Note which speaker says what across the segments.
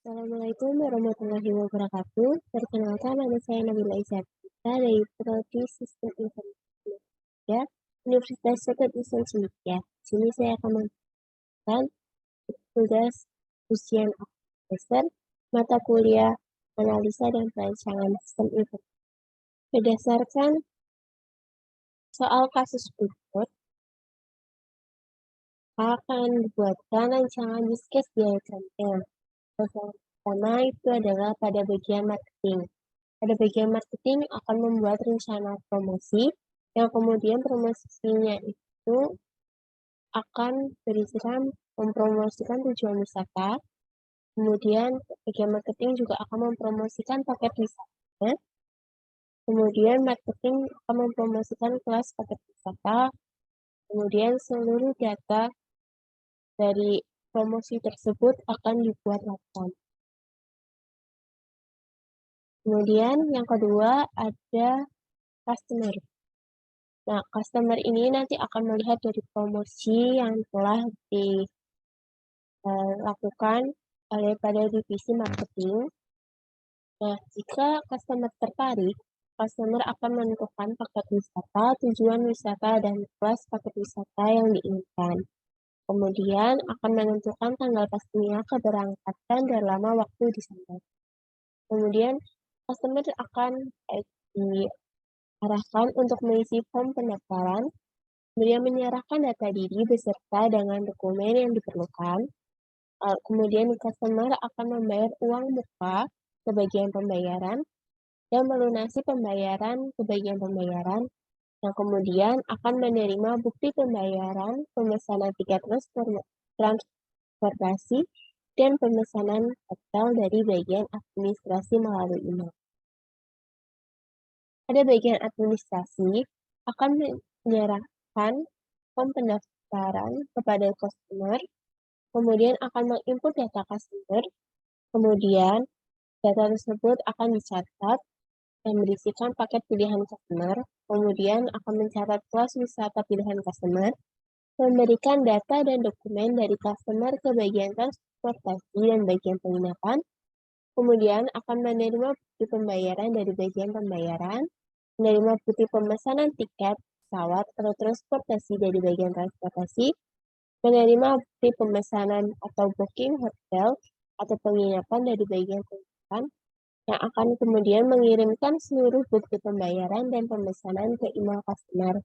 Speaker 1: Assalamualaikum warahmatullahi wabarakatuh. Perkenalkan, nama saya Nabila Izzatiza dari Prodi Sistem Informasi ya, Universitas Dr. Islam Cendekia. Di sini saya akan memberikan tugas ujian semester mata kuliah analisa dan perancangan sistem informasi. Berdasarkan soal kasus berikut, akan dibuatkan rancangan use case diagramnya. Pertama itu adalah pada bagian marketing. Pada bagian marketing akan membuat rencana promosi, yang kemudian promosinya itu akan berisikan mempromosikan tujuan wisata. Kemudian bagian marketing juga akan mempromosikan paket wisata. Kemudian marketing akan mempromosikan kelas paket wisata. Kemudian seluruh data dari promosi tersebut akan dibuat laporan. Kemudian yang kedua ada customer. Nah, customer ini nanti akan melihat dari promosi yang telah dilakukan oleh pada divisi marketing. Nah, jika customer tertarik, customer akan menentukan paket wisata, tujuan wisata, dan kelas paket wisata yang diinginkan. Kemudian akan menentukan tanggal pastinya keberangkatan dan lama waktu di sana. Kemudian customer akan diarahkan untuk mengisi form pendaftaran, kemudian menyerahkan data diri beserta dengan dokumen yang diperlukan. Kemudian customer akan membayar uang muka ke bagian pembayaran dan melunasi pembayaran ke bagian pembayaran, yang kemudian akan menerima bukti pembayaran, pemesanan tiket transportasi, dan pemesanan hotel dari bagian administrasi melalui email. Pada bagian administrasi akan menyerahkan form pendaftaran kepada customer, kemudian akan menginput data customer, kemudian data tersebut akan dicatat dan berisikan paket pilihan customer, kemudian akan mencatat kelas wisata pilihan customer, memberikan data dan dokumen dari customer ke bagian transportasi dan bagian penginapan, kemudian akan menerima bukti pembayaran dari bagian pembayaran, menerima bukti pemesanan tiket pesawat atau transportasi dari bagian transportasi, menerima bukti pemesanan atau booking hotel atau penginapan dari bagian penginapan, yang akan kemudian mengirimkan seluruh bukti pembayaran dan pemesanan ke email customer.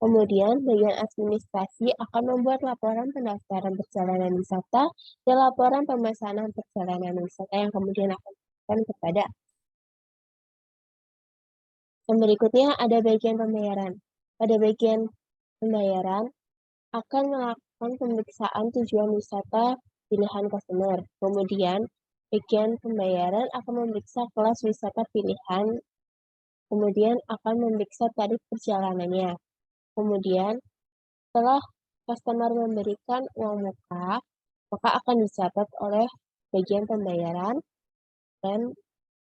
Speaker 1: Kemudian, bagian administrasi akan membuat laporan pendaftaran perjalanan wisata dan laporan pemesanan perjalanan wisata yang kemudian akan diberikan kepada. Yang berikutnya ada bagian pembayaran. Pada bagian pembayaran akan melakukan pemeriksaan tujuan wisata pilihan customer. Kemudian, bagian pembayaran akan memeriksa kelas wisata pilihan, kemudian akan memeriksa tarif perjalanannya. Kemudian, setelah customer memberikan uang muka, maka akan dicatat oleh bagian pembayaran, dan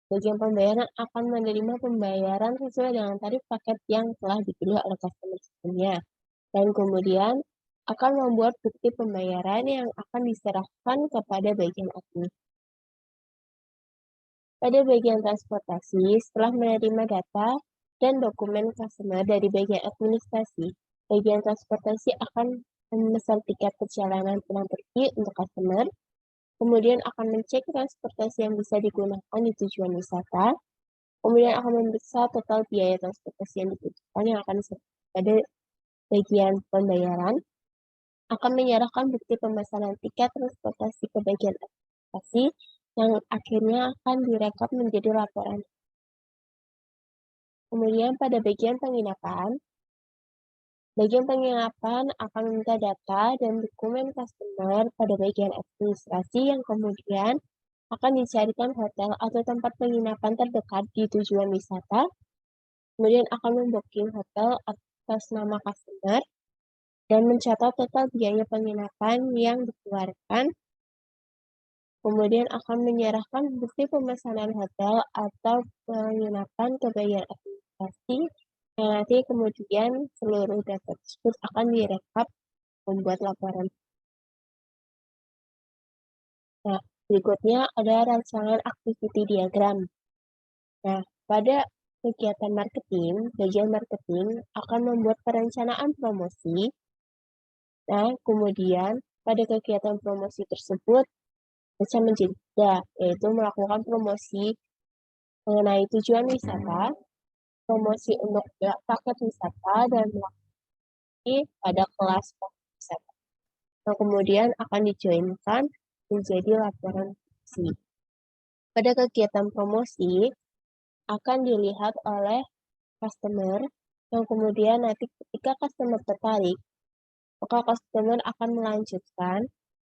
Speaker 1: bagian pembayaran akan menerima pembayaran sesuai dengan tarif paket yang telah dipilih oleh customer sebelumnya. Dan kemudian akan membuat bukti pembayaran yang akan diserahkan kepada bagian admin. Pada bagian transportasi, setelah menerima data dan dokumen customer dari bagian administrasi, bagian transportasi akan memesan tiket perjalanan pulang pergi untuk customer, kemudian akan mencek transportasi yang bisa digunakan di tujuan wisata, kemudian akan memeriksa total biaya transportasi yang dibutuhkan yang akan diserahkan pada bagian pembayaran, akan menyerahkan bukti pemesanan tiket transportasi ke bagian administrasi, yang akhirnya akan direkap menjadi laporan. Kemudian pada bagian penginapan akan meminta data dan dokumen customer pada bagian administrasi yang kemudian akan dicarikan hotel atau tempat penginapan terdekat di tujuan wisata, kemudian akan membooking hotel atas nama customer, dan mencatat total biaya penginapan yang dikeluarkan, kemudian akan menyerahkan bukti pemesanan hotel atau penginapan ke bagian administrasi, yang nanti kemudian seluruh data tersebut akan direkap membuat laporan. Nah, Berikutnya ada rancangan activity diagram. Nah, pada kegiatan marketing, bagian marketing akan membuat perencanaan promosi. Nah, kemudian pada kegiatan promosi tersebut bisa menjadi tiga, yaitu melakukan promosi mengenai tujuan wisata, promosi untuk paket wisata, dan melakukan pada kelas paket wisata. Nah, kemudian akan dijoinkan menjadi laporan promosi. Pada kegiatan promosi akan dilihat oleh customer, yang kemudian nanti ketika customer tertarik, maka customer akan melanjutkan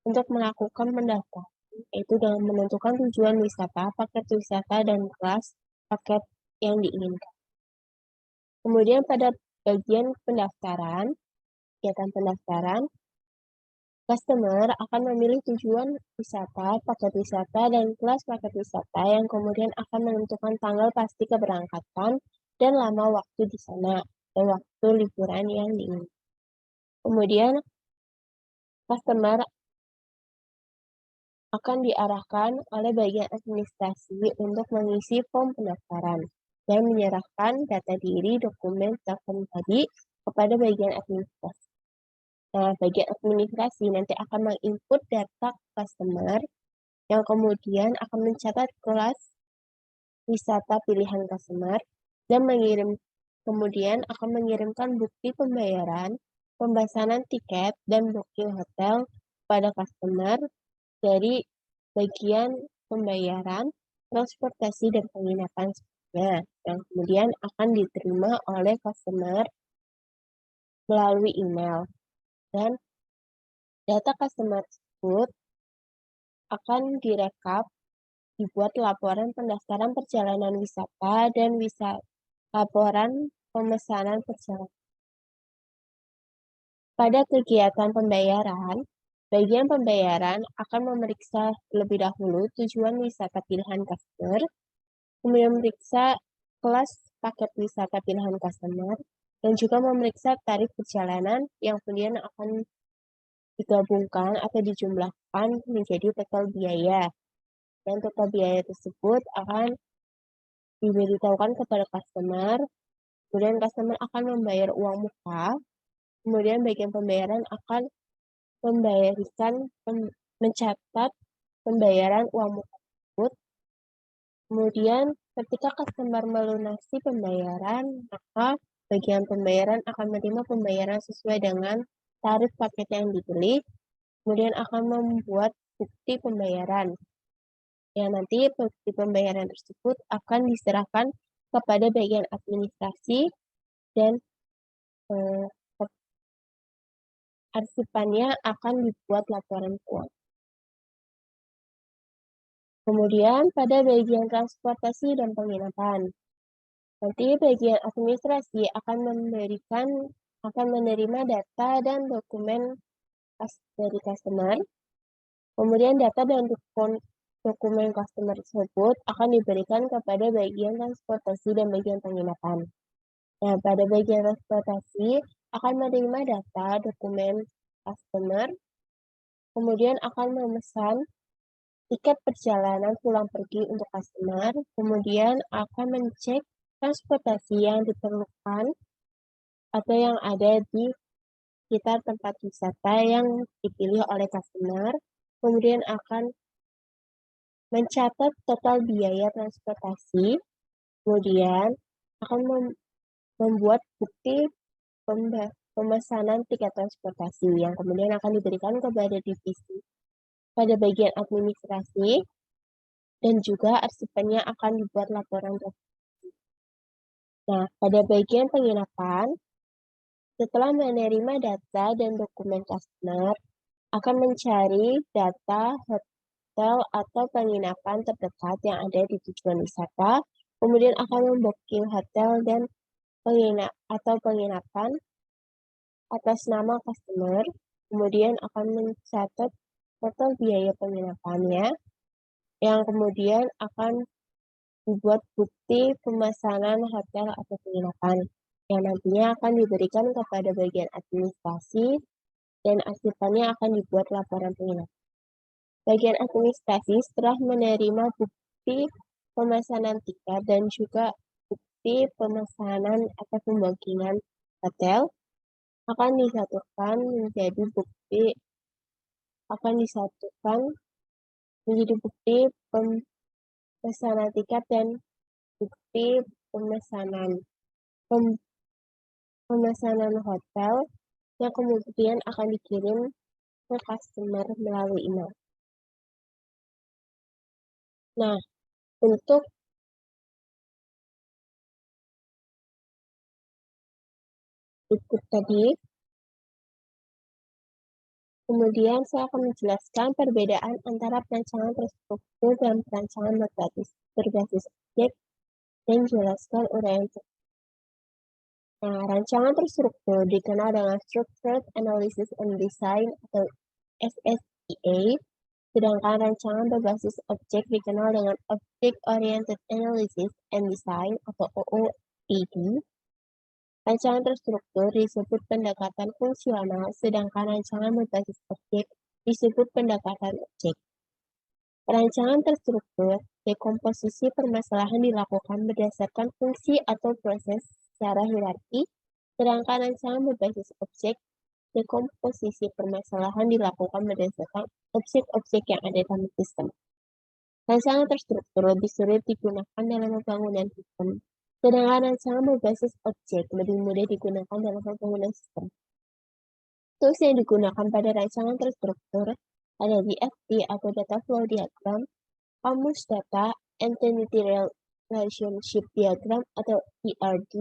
Speaker 1: untuk melakukan pendaftaran, yaitu dengan menentukan tujuan wisata, paket wisata, dan kelas paket yang diinginkan. Kemudian pada bagian pendaftaran, kegiatan pendaftaran, customer akan memilih tujuan wisata, paket wisata, dan kelas paket wisata yang kemudian akan menentukan tanggal pasti keberangkatan dan lama waktu di sana, dan waktu liburan yang diinginkan. Kemudian customer akan diarahkan oleh bagian administrasi untuk mengisi form pendaftaran dan menyerahkan data diri dokumen telepon tadi kepada bagian administrasi. Nah, bagian administrasi nanti akan menginput data customer yang kemudian akan mencatat kelas wisata pilihan customer dan kemudian akan mengirimkan bukti pembayaran, pemesanan tiket, dan booking hotel pada customer dari bagian pembayaran, transportasi, dan penginapan sebagainya, yang kemudian akan diterima oleh customer melalui email. Dan data customer tersebut akan direkap, dibuat laporan pendaftaran perjalanan wisata dan laporan pemesanan perjalanan. Pada kegiatan pembayaran, bagian pembayaran akan memeriksa terlebih dahulu tujuan wisata pilihan customer, kemudian memeriksa kelas paket wisata pilihan customer, dan juga memeriksa tarif perjalanan yang kemudian akan digabungkan atau dijumlahkan menjadi total biaya. Dan total biaya tersebut akan diberitahukan kepada customer, kemudian customer akan membayar uang muka, kemudian bagian pembayaran akan mencatat pembayaran uang muka tersebut. Kemudian ketika customer melunasi pembayaran, maka bagian pembayaran akan menerima pembayaran sesuai dengan tarif paket yang dibeli, kemudian akan membuat bukti pembayaran. Yang nanti bukti pembayaran tersebut akan diserahkan kepada bagian administrasi dan arsipannya akan dibuat laporan keuangan. Kemudian pada bagian transportasi dan penginapan, nanti bagian administrasi akan menerima data dan dokumen dari customer. Kemudian data dan dokumen customer tersebut akan diberikan kepada bagian transportasi dan bagian penginapan. Nah, pada bagian transportasi akan menerima data dokumen customer, kemudian akan memesan tiket perjalanan pulang pergi untuk customer, kemudian akan mengecek transportasi yang diperlukan atau yang ada di sekitar tempat wisata yang dipilih oleh customer, kemudian akan mencatat total biaya transportasi, kemudian akan membuat bukti pemesanan tiket transportasi yang kemudian akan diberikan kepada divisi pada bagian administrasi, dan juga arsipannya akan dibuat laporan. Nah, pada bagian penginapan, setelah menerima data dan dokumen customer, akan mencari data hotel atau penginapan terdekat yang ada di tujuan wisata, kemudian akan membooking hotel dan penginapan atas nama customer, kemudian akan mencatat total biaya penginapannya, yang kemudian akan dibuat bukti pemesanan hotel atau penginapan, yang nantinya akan diberikan kepada bagian administrasi dan arsipannya akan dibuat laporan penginapan. Bagian administrasi setelah menerima bukti pemesanan tiket dan juga bukti pemesanan atau pembukingan hotel akan disatukan menjadi bukti akan disatukan menjadi bukti pemesanan tiket dan bukti pemesanan pem- pemesanan hotel yang kemudian akan dikirim ke customer melalui email. Nah, untuk ikut tadi, kemudian saya akan menjelaskan perbedaan antara perancangan terstruktur dan perancangan berbasis objek dan jelaskan uraian. Nah, rancangan terstruktur dikenal dengan Structured Analysis and Design atau SSDA, sedangkan rancangan berbasis objek dikenal dengan Object Oriented Analysis and Design atau OOAD. Rancangan terstruktur disebut pendekatan fungsional, sedangkan rancangan berbasis objek disebut pendekatan objek. Perancangan terstruktur, dekomposisi permasalahan dilakukan berdasarkan fungsi atau proses secara hierarki, sedangkan rancangan berbasis objek, dekomposisi permasalahan dilakukan berdasarkan objek-objek yang ada dalam sistem. Rancangan terstruktur lebih sulit digunakan dalam pembangunan sistem, sedangkan rancangan berbasis objek lebih mudah digunakan dalam pembangunan sistem. Tools yang digunakan pada rancangan terstruktur ada DFD atau Data Flow Diagram, Kamus Data, Entity Relationship Diagram atau ERD,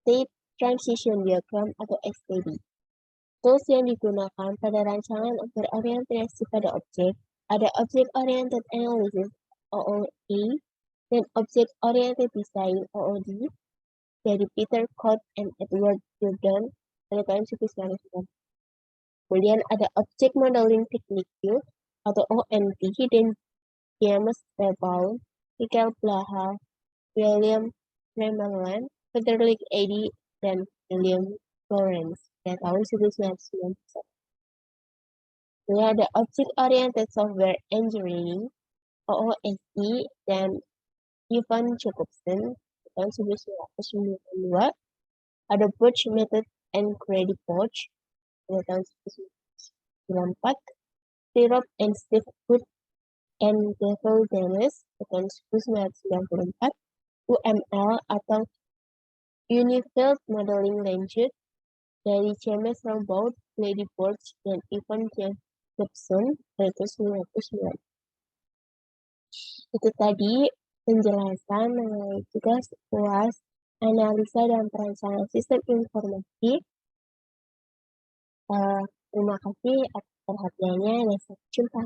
Speaker 1: State Transition Diagram atau STD. Tools yang digunakan pada rancangan berorientasi pada objek ada Object Oriented Analysis OOA dan Object Oriented Design OOD dari Peter Cott and Edward Jordan pada tahun 1990. Kemudian ada Object Modeling Technique atau OMT dan James Stable, Michael Blaha, William Freeman, Frederick Eddy, dan William Lawrence pada tahun 1991. Ini ada Object Oriented Software Engineering OOSE dan Ivan Jacobson tahun 1992. Ada Birch Method and Grady Birch pada tahun 1994. Syrup and Steve Wood and Devil Dennis tahun 1994. UML atau Unified Modeling Language dari James Rambaud, Grady Birch, dan Ivan Jacobson pada tahun 1990. Itu tadi penjelasan mengenai tugas UAS, analisa dan perancangan sistem informasi. Terima kasih atas perhatiannya dan sampai jumpa.